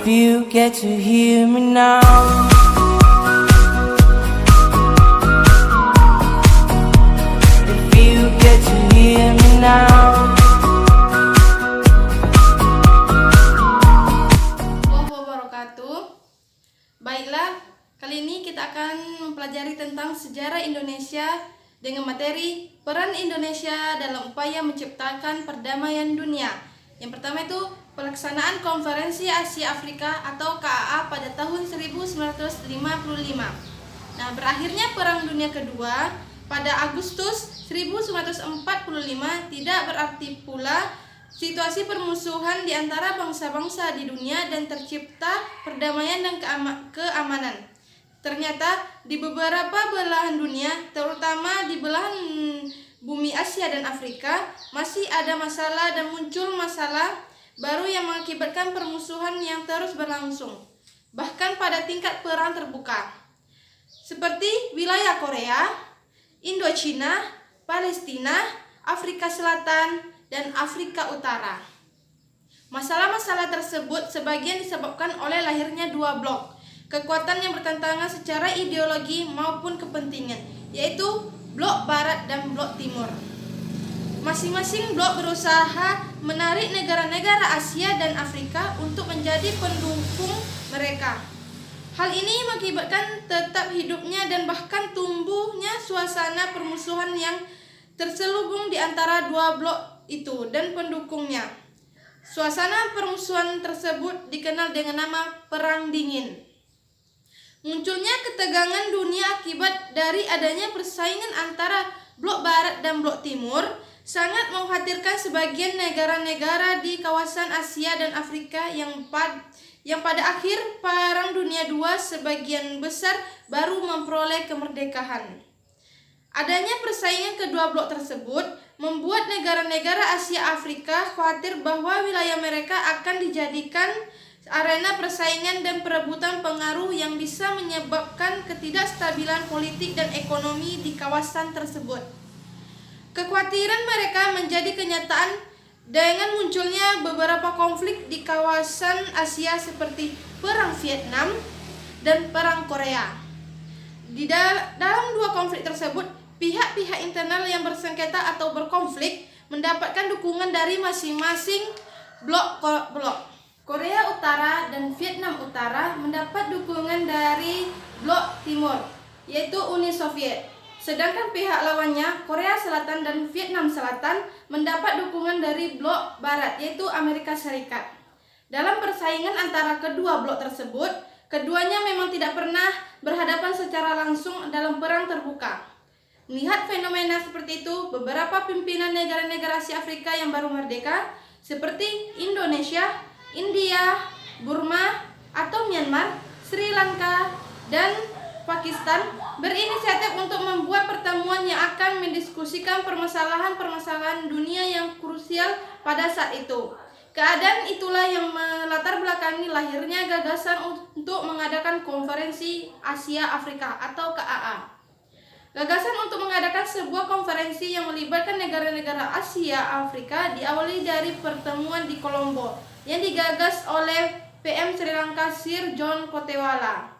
you get to hear me now. If you get to hear me now. Wabarakatuh. Baiklah, kali ini kita akan mempelajari tentang sejarah Indonesia dengan materi peran Indonesia dalam upaya menciptakan perdamaian dunia. Yang pertama itu pelaksanaan Konferensi Asia Afrika atau KAA pada tahun 1955. Nah, berakhirnya Perang Dunia Kedua pada Agustus 1945 tidak berarti pula situasi permusuhan di antara bangsa-bangsa di dunia dan tercipta perdamaian dan keamanan. Ternyata di beberapa belahan dunia, terutama di belahan bumi Asia dan Afrika, masih ada masalah dan muncul masalah baru yang mengakibatkan permusuhan yang terus berlangsung, bahkan pada tingkat perang terbuka, seperti wilayah Korea, Indochina, Palestina, Afrika Selatan, dan Afrika Utara. Masalah-masalah tersebut sebagian disebabkan oleh lahirnya dua blok kekuatan yang bertentangan secara ideologi maupun kepentingan, yaitu blok Barat dan blok Timur. Masing-masing blok berusaha menarik negara-negara Asia dan Afrika untuk menjadi pendukung mereka. Hal ini mengakibatkan tetap hidupnya dan bahkan tumbuhnya suasana permusuhan yang terselubung di antara dua blok itu dan pendukungnya. Suasana permusuhan tersebut dikenal dengan nama Perang Dingin. Munculnya ketegangan dunia akibat dari adanya persaingan antara blok Barat dan blok Timur sangat mengkhawatirkan sebagian negara-negara di kawasan Asia dan Afrika yang pada akhir Perang Dunia II sebagian besar baru memperoleh kemerdekaan. Adanya persaingan kedua blok tersebut membuat negara-negara Asia Afrika khawatir bahwa wilayah mereka akan dijadikan arena persaingan dan perebutan pengaruh yang bisa menyebabkan ketidakstabilan politik dan ekonomi di kawasan tersebut. Kekhawatiran mereka menjadi kenyataan dengan munculnya beberapa konflik di kawasan Asia seperti Perang Vietnam dan Perang Korea. Di dalam dua konflik tersebut, pihak-pihak internal yang bersengketa atau berkonflik mendapatkan dukungan dari masing-masing blok. Korea Utara dan Vietnam Utara mendapat dukungan dari blok Timur, yaitu Uni Soviet. Sedangkan pihak lawannya, Korea Selatan dan Vietnam Selatan, mendapat dukungan dari blok Barat, yaitu Amerika Serikat. Dalam persaingan antara kedua blok tersebut, keduanya memang tidak pernah berhadapan secara langsung dalam perang terbuka. Melihat fenomena seperti itu, beberapa pimpinan negara-negara Asia Afrika yang baru merdeka, seperti Indonesia, India, Burma atau Myanmar, Sri Lanka, dan Pakistan berinisiatif untuk membuat pertemuan yang akan mendiskusikan permasalahan-permasalahan dunia yang krusial pada saat itu. Keadaan itulah yang melatar belakangi lahirnya gagasan untuk mengadakan Konferensi Asia Afrika atau KAA. Gagasan untuk mengadakan sebuah konferensi yang melibatkan negara-negara Asia Afrika diawali dari pertemuan di Colombo yang digagas oleh PM Sri Lanka Sir John Kotewala.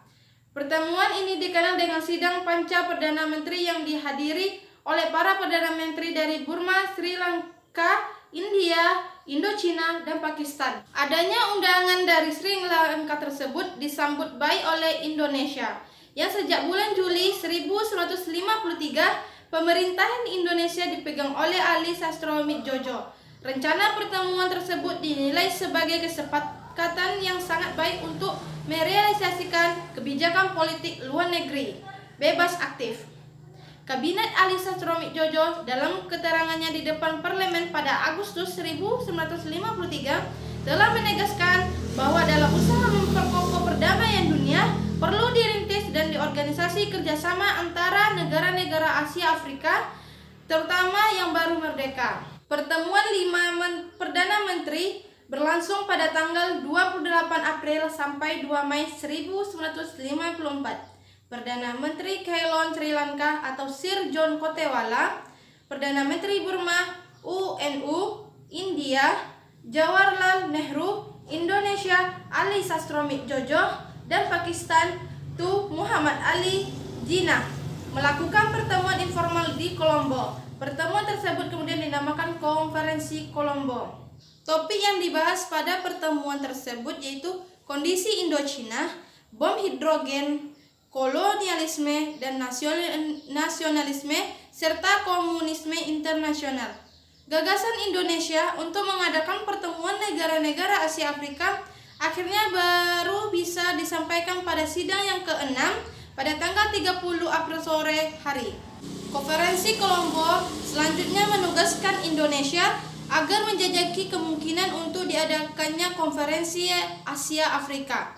Pertemuan ini dikenal dengan Sidang Panca Perdana Menteri yang dihadiri oleh para Perdana Menteri dari Burma, Sri Lanka, India, Indochina, dan Pakistan. Adanya undangan dari Sri Lanka tersebut disambut baik oleh Indonesia, yang sejak bulan Juli 1953 pemerintahan Indonesia dipegang oleh Ali Sastro Midjojo. Rencana pertemuan tersebut dinilai sebagai kesepakatan yang sangat baik untuk merealisasikan kebijakan politik luar negeri bebas aktif. Kabinet Ali Sastro Midjojo dalam keterangannya di depan parlemen pada Agustus 1953 telah menegaskan bahwa dalam usaha memperkokoh perdamaian dunia perlu dirintis dan diorganisasi kerjasama antara negara-negara Asia Afrika, terutama yang baru merdeka. Pertemuan 5 Perdana Menteri berlangsung pada tanggal 28 April sampai 2 Mei 1954. Perdana Menteri Ceylon Sri Lanka atau Sir John Kotewala, Perdana Menteri Burma UNU, India Jawaharlal Nehru, Indonesia Ali Sastromik Jojo, dan Pakistan Tu Muhammad Ali Jinnah melakukan pertemuan informal di Kolombo. Pertemuan tersebut kemudian dinamakan Konferensi Kolombo. Topik yang dibahas pada pertemuan tersebut yaitu kondisi Indochina, bom hidrogen, kolonialisme dan nasionalisme, serta komunisme internasional. Gagasan Indonesia untuk mengadakan pertemuan negara-negara Asia Afrika akhirnya baru bisa disampaikan pada sidang yang ke-6 pada tanggal 30 April sore hari. Konferensi Kolombo selanjutnya menugaskan Indonesia agar menjajaki kemungkinan untuk diadakannya konferensi Asia Afrika.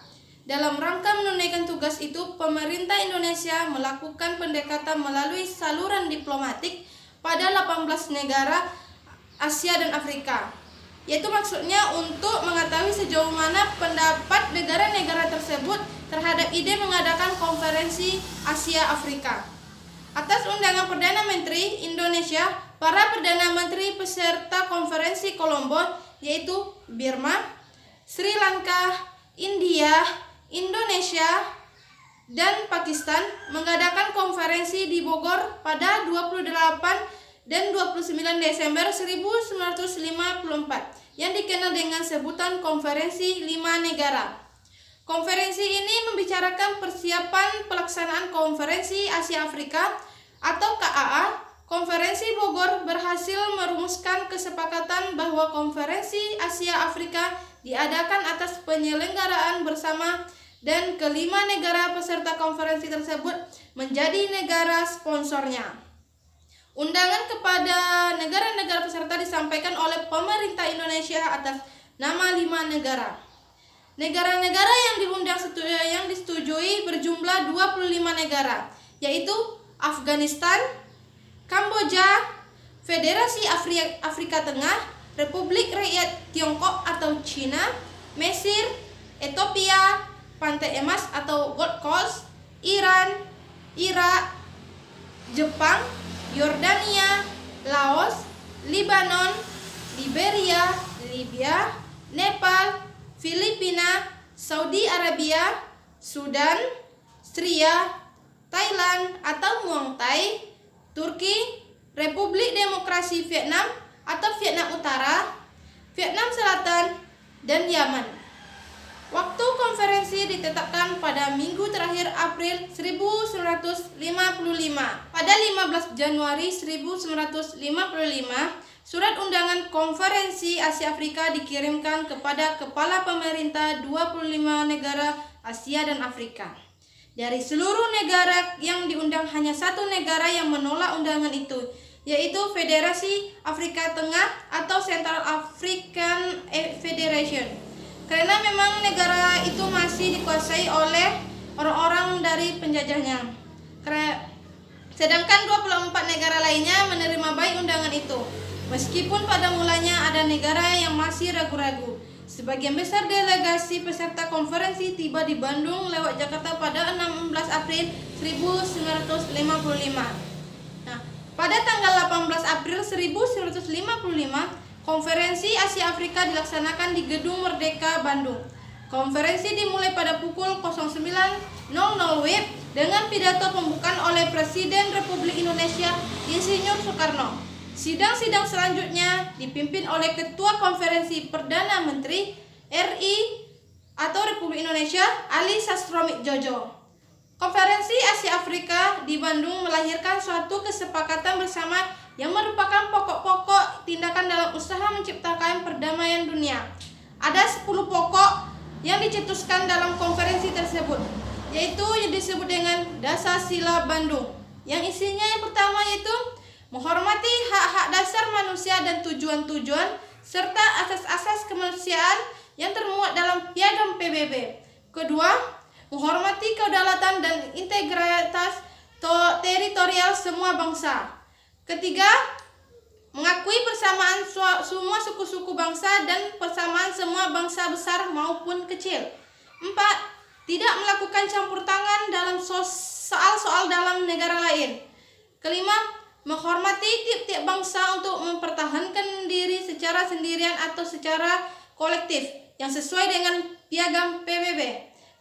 Dalam rangka menunaikan tugas itu, pemerintah Indonesia melakukan pendekatan melalui saluran diplomatik pada 18 negara Asia dan Afrika, yaitu maksudnya untuk mengetahui sejauh mana pendapat negara-negara tersebut terhadap ide mengadakan konferensi Asia Afrika. Atas undangan Perdana Menteri Indonesia, para Perdana Menteri peserta konferensi Kolombo yaitu Burma, Sri Lanka, India, Indonesia, dan Pakistan mengadakan konferensi di Bogor pada 28 dan 29 Desember 1954 yang dikenal dengan sebutan Konferensi 5 Negara. Konferensi ini membicarakan persiapan pelaksanaan Konferensi Asia Afrika atau KAA. Konferensi Bogor berhasil merumuskan kesepakatan bahwa Konferensi Asia Afrika diadakan atas penyelenggaraan bersama dan kelima negara peserta konferensi tersebut menjadi negara sponsornya. Undangan kepada negara-negara peserta disampaikan oleh pemerintah Indonesia atas nama 5 negara. Negara-negara yang diundang yang disetujui berjumlah 25 negara, yaitu Afghanistan, Kamboja, Federasi Afrika Tengah, Republik Rakyat Tiongkok atau Cina, Mesir, Ethiopia, Pantai Emas atau Gold Coast, Iran, Irak, Jepang, Yordania, Laos, Lebanon, Liberia, Libya, Nepal, Filipina, Saudi Arabia, Sudan, Syria, Thailand atau Muang Thai, Turki, Republik Demokrasi Vietnam atau Vietnam Utara, Vietnam Selatan, dan Yaman. Waktu konferensi ditetapkan pada minggu terakhir April 1955. Pada 15 Januari 1955, surat undangan Konferensi Asia Afrika dikirimkan kepada kepala pemerintah 25 negara Asia dan Afrika. Dari seluruh negara yang diundang hanya satu negara yang menolak undangan itu, yaitu Federasi Afrika Tengah atau Central African Federation. Karena memang negara itu masih dikuasai oleh orang-orang dari penjajahnya. Sedangkan 24 negara lainnya menerima baik undangan itu. Meskipun pada mulanya ada negara yang masih ragu-ragu. Sebagian besar delegasi peserta konferensi tiba di Bandung lewat Jakarta pada 16 April 1955. Nah, pada tanggal 18 April 1955, Konferensi Asia Afrika dilaksanakan di Gedung Merdeka, Bandung. Konferensi dimulai pada pukul 09.00 WIB dengan pidato pembukaan oleh Presiden Republik Indonesia Insinyur Soekarno. Sidang-sidang selanjutnya dipimpin oleh Ketua Konferensi Perdana Menteri RI atau Republik Indonesia Ali Sastromik Jojo. Konferensi Asia Afrika di Bandung melahirkan suatu kesepakatan bersama yang merupakan pokok-pokok tindakan dalam usaha menciptakan perdamaian dunia. Ada 10 pokok yang dicetuskan dalam konferensi tersebut, yaitu yang disebut dengan Dasar Sila Bandung, yang isinya yang pertama yaitu menghormati hak-hak dasar manusia dan tujuan-tujuan serta asas-asas kemanusiaan yang termuat dalam Piagam PBB. Kedua, menghormati kedaulatan dan integritas teritorial semua bangsa. Ketiga, mengakui persamaan semua suku-suku bangsa dan persamaan semua bangsa besar maupun kecil. 4. Tidak melakukan campur tangan dalam soal-soal dalam negara lain. Kelima, menghormati tiap-tiap bangsa untuk mempertahankan diri secara sendirian atau secara kolektif. yang sesuai dengan piagam PBB.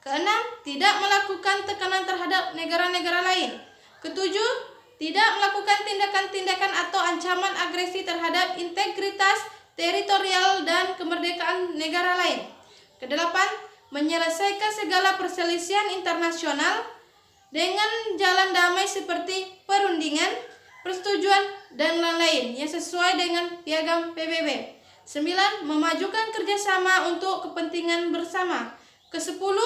Keenam, tidak melakukan tekanan terhadap negara-negara lain. Ketujuh, tidak melakukan tindakan-tindakan atau ancaman agresi terhadap integritas teritorial dan kemerdekaan negara lain. Kedelapan, menyelesaikan segala perselisihan internasional dengan jalan damai seperti perundingan, persetujuan, dan lain-lain yang sesuai dengan piagam PBB. 9. Memajukan kerjasama untuk kepentingan bersama. Ke-10.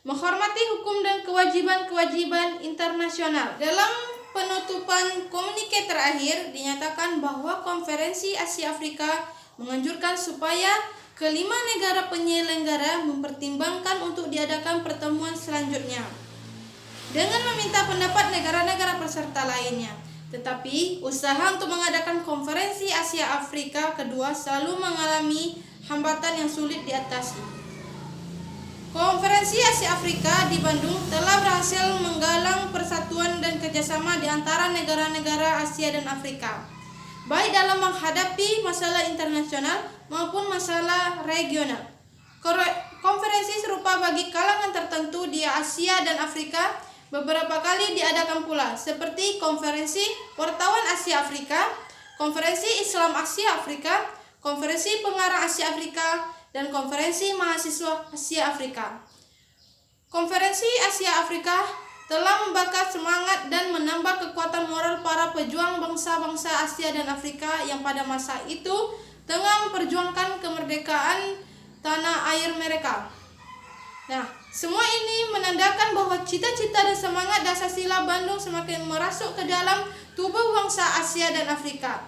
Menghormati hukum dan kewajiban-kewajiban internasional. Dalam penutupan komunike terakhir dinyatakan bahwa Konferensi Asia Afrika menganjurkan supaya kelima negara penyelenggara mempertimbangkan untuk diadakan pertemuan selanjutnya dengan meminta pendapat negara-negara peserta lainnya. Tetapi usaha untuk mengadakan Konferensi Asia Afrika kedua selalu mengalami hambatan yang sulit diatasi. Konferensi Asia Afrika di Bandung telah berhasil menggalang persatuan dan kerjasama di antara negara-negara Asia dan Afrika, baik dalam menghadapi masalah internasional maupun masalah regional. Konferensi serupa bagi kalangan tertentu di Asia dan Afrika beberapa kali diadakan pula, seperti Konferensi Wartawan Asia Afrika, Konferensi Islam Asia Afrika, Konferensi Pengarang Asia Afrika, dan Konferensi Mahasiswa Asia Afrika. Konferensi Asia Afrika telah membakar semangat dan menambah kekuatan moral para pejuang bangsa-bangsa Asia dan Afrika yang pada masa itu tengah memperjuangkan kemerdekaan tanah air mereka. Nah, semua ini menandakan bahwa cita-cita dan semangat Dasar-Sila Bandung semakin merasuk ke dalam tubuh bangsa Asia dan Afrika.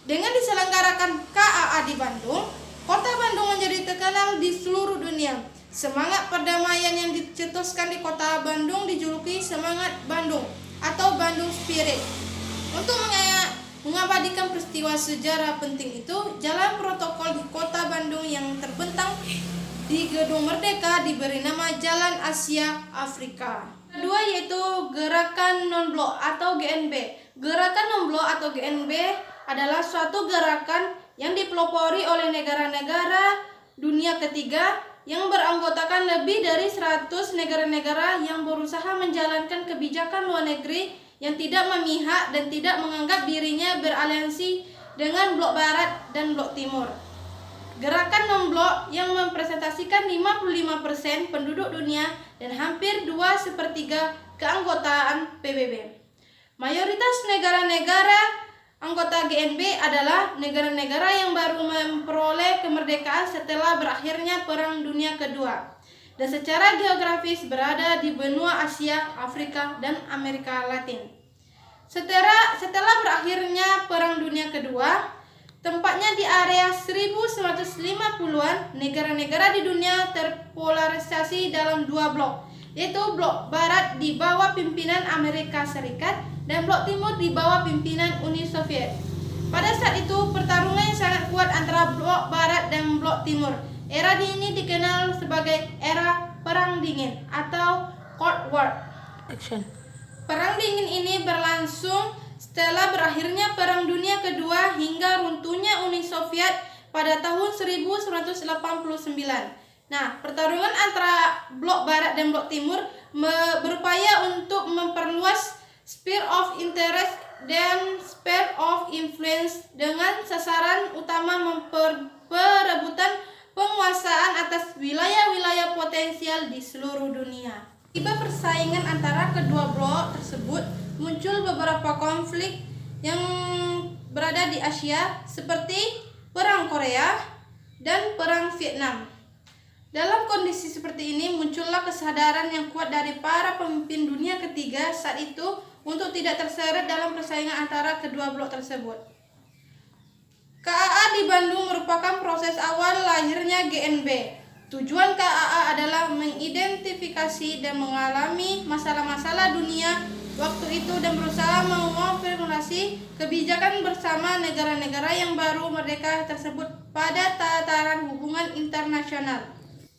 Dengan diselenggarakan KAA di Bandung, Kota Bandung menjadi terkenal di seluruh dunia. Semangat perdamaian yang dicetuskan di Kota Bandung dijuluki Semangat Bandung atau Bandung Spirit. Untuk mengabadikan peristiwa sejarah penting itu, jalan protokol di Kota Bandung yang terbentang di Gedung Merdeka diberi nama Jalan Asia Afrika. Kedua yaitu Gerakan Non-Blok atau GNB. Gerakan Non-Blok atau GNB adalah suatu gerakan yang dipelopori oleh negara-negara dunia ketiga yang beranggotakan lebih dari 100 negara-negara yang berusaha menjalankan kebijakan luar negeri yang tidak memihak dan tidak menganggap dirinya beraliansi dengan blok barat dan blok timur. Gerakan non-blok yang mempresentasikan 55% penduduk dunia dan hampir 2/3 keanggotaan PBB. Mayoritas negara-negara anggota GNB adalah negara-negara yang baru memperoleh kemerdekaan setelah berakhirnya Perang Dunia Kedua dan secara geografis berada di benua Asia, Afrika, dan Amerika Latin. Setelah berakhirnya Perang Dunia Kedua, tempatnya di area 1950-an, negara-negara di dunia terpolarisasi dalam dua blok, yaitu blok barat di bawah pimpinan Amerika Serikat dan blok timur di bawah pimpinan Uni Soviet. Pada saat itu pertarungan yang sangat kuat antara blok barat dan blok timur. Era ini dikenal sebagai era Perang Dingin atau Cold War. Perang Dingin ini berlangsung setelah berakhirnya Perang Dunia Kedua hingga runtuhnya Uni Soviet pada tahun 1989. Nah, pertarungan antara blok barat dan blok timur berupaya untuk memperluas sphere of interest dan sphere of influence dengan sasaran utama perebutan penguasaan atas wilayah-wilayah potensial di seluruh dunia. Akibat persaingan antara kedua blok tersebut, muncul beberapa konflik yang berada di Asia seperti Perang Korea dan Perang Vietnam. Dalam kondisi seperti ini muncullah kesadaran yang kuat dari para pemimpin dunia ketiga saat itu untuk tidak terseret dalam persaingan antara kedua blok tersebut. KAA di Bandung merupakan proses awal lahirnya GNB. Tujuan KAA adalah mengidentifikasi dan mengalami masalah-masalah dunia waktu itu dan berusaha mengonfirmasi kebijakan bersama negara-negara yang baru merdeka tersebut pada tataran hubungan internasional.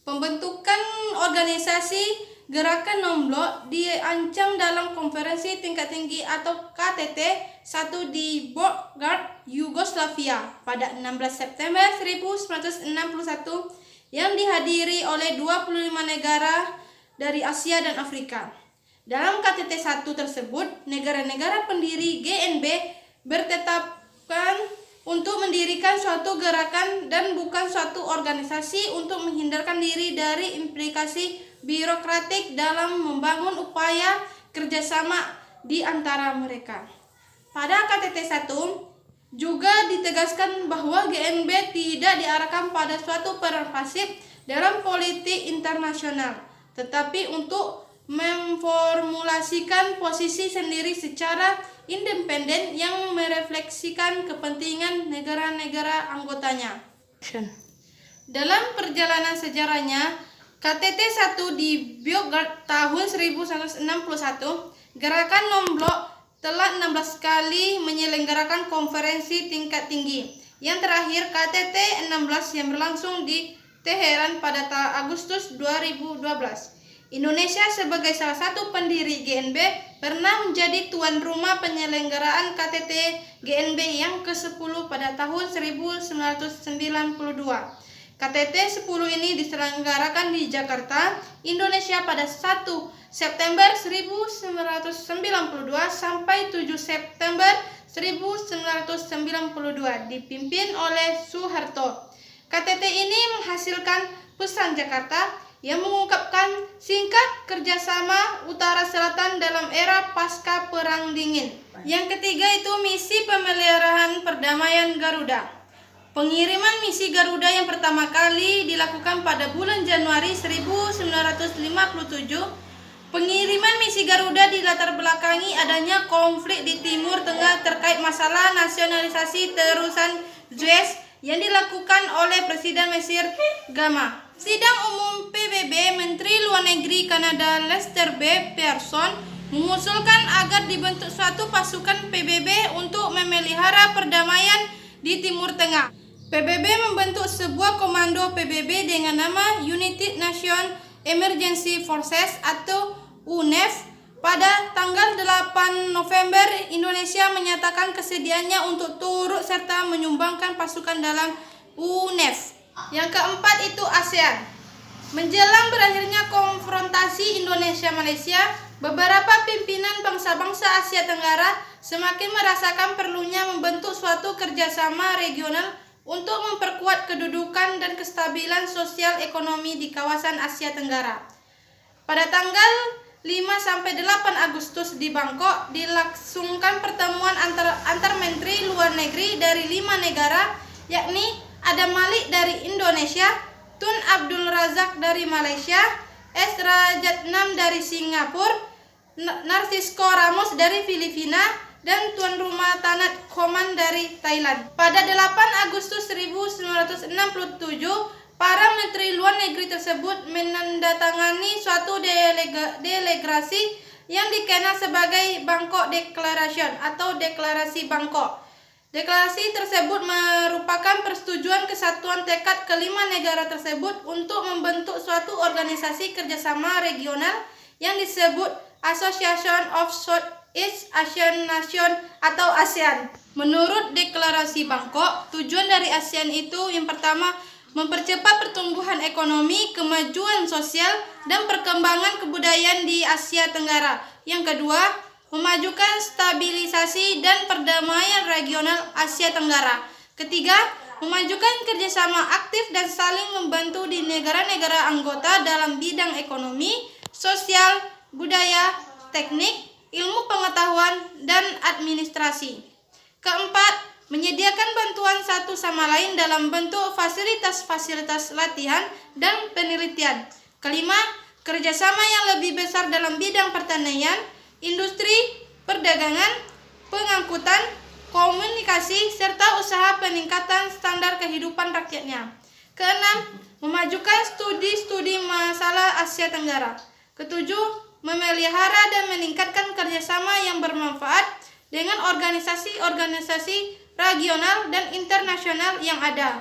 Pembentukan organisasi Gerakan Non-Blok dirancang dalam konferensi tingkat tinggi atau KTT 1 di Belgrade, Yugoslavia pada 16 September 1961 yang dihadiri oleh 25 negara dari Asia dan Afrika. Dalam KTT 1 tersebut, negara-negara pendiri GNB bertetapkan untuk mendirikan suatu gerakan dan bukan suatu organisasi untuk menghindarkan diri dari implikasi birokratik dalam membangun upaya kerjasama di antara mereka. Pada KTT 1 juga ditegaskan bahwa GNB tidak diarahkan pada suatu peran pasif dalam politik internasional, tetapi untuk memformulasikan posisi sendiri secara independen yang merefleksikan kepentingan negara-negara anggotanya. Dalam perjalanan sejarahnya, KTT 1 di Belgrade tahun 1961, gerakan non-blok telah 16 kali menyelenggarakan konferensi tingkat tinggi. Yang terakhir KTT 16 yang berlangsung di Teheran pada Agustus 2012. Indonesia sebagai salah satu pendiri GNB pernah menjadi tuan rumah penyelenggaraan KTT GNB yang ke-10 pada tahun 1992. KTT 10 ini diselenggarakan di Jakarta, Indonesia pada 1 September 1992 sampai 7 September 1992 dipimpin oleh Soeharto. KTT ini menghasilkan pesan Jakarta yang mengungkapkan singkat kerjasama Utara Selatan dalam era pasca Perang Dingin. Yang ketiga itu misi pemeliharaan perdamaian Garuda. Pengiriman misi Garuda yang pertama kali dilakukan pada bulan Januari 1957. Pengiriman misi Garuda dilatar belakangi adanya konflik di Timur Tengah terkait masalah nasionalisasi terusan Suez yang dilakukan oleh Presiden Mesir Gama. Sidang Umum PBB Menteri Luar Negeri Kanada Lester B. Pearson mengusulkan agar dibentuk suatu pasukan PBB untuk memelihara perdamaian di Timur Tengah. PBB membentuk sebuah komando PBB dengan nama United Nations Emergency Forces atau UNEF. Pada tanggal 8 November, Indonesia menyatakan kesediaannya untuk turut serta menyumbangkan pasukan dalam UNEF. Yang keempat itu ASEAN. Menjelang berakhirnya konfrontasi Indonesia-Malaysia, beberapa pimpinan bangsa-bangsa Asia Tenggara semakin merasakan perlunya membentuk suatu kerjasama regional untuk memperkuat kedudukan dan kestabilan sosial ekonomi di kawasan Asia Tenggara. Pada tanggal 5-8 Agustus di Bangkok dilangsungkan pertemuan antar menteri luar negeri dari 5 negara, yakni Adam Malik dari Indonesia, Tun Abdul Razak dari Malaysia, S. Rajatnam dari Singapura, Narcisco Ramos dari Filipina, dan tuan rumah Tanat Khoman dari Thailand. Pada 8 Agustus 1967, para menteri luar negeri tersebut menandatangani suatu delegasi yang dikenal sebagai Bangkok Declaration atau Deklarasi Bangkok. Deklarasi tersebut merupakan persetujuan kesatuan tekad kelima negara tersebut untuk membentuk suatu organisasi kerjasama regional yang disebut Association of Southeast Asian Nations atau ASEAN. Menurut Deklarasi Bangkok, tujuan dari ASEAN itu yang pertama, mempercepat pertumbuhan ekonomi, kemajuan sosial, dan perkembangan kebudayaan di Asia Tenggara. Yang kedua, memajukan stabilisasi dan perdamaian regional Asia Tenggara. Ketiga, memajukan kerjasama aktif dan saling membantu di negara-negara anggota dalam bidang ekonomi, sosial, budaya, teknik, ilmu pengetahuan, dan administrasi. Keempat, menyediakan bantuan satu sama lain dalam bentuk fasilitas-fasilitas latihan dan penelitian. Kelima, kerjasama yang lebih besar dalam bidang pertanian, industri, perdagangan, pengangkutan, komunikasi, serta usaha peningkatan standar kehidupan rakyatnya. Keenam, memajukan studi-studi masalah Asia Tenggara. Ketujuh, memelihara dan meningkatkan kerjasama yang bermanfaat dengan organisasi-organisasi regional dan internasional yang ada.